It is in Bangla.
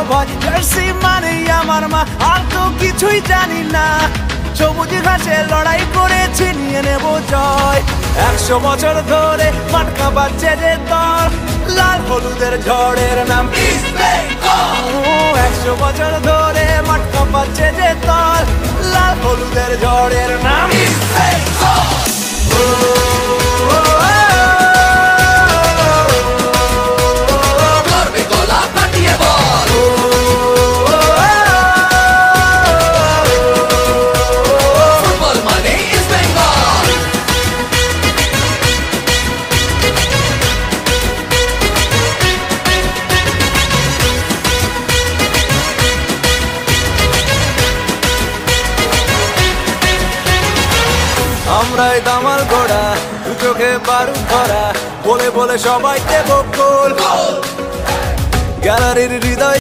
সবুজ জার্সি মানেই আমার মা, আর তো কিছুই জানি না। সবুজ ঘাসে লড়াই করেছি, নিয়ে নেব জয়। 100 বছর ধরে মাঠ কাঁপাচ্ছে যে দল, লাল হলুদের ঝড়ের নাম ইস্ট বেঙ্গল। 100 বছর ধরে মাঠ কাঁপাচ্ছে যে দল, লাল হলুদের ঝড়ের নাম ইস্ট বেঙ্গল। আমরাই দামাল ঘোড়া, দু চোখে বারুদ ধরা, বলে বলে সবাই দেব গোল। গ্যালারির হৃদয়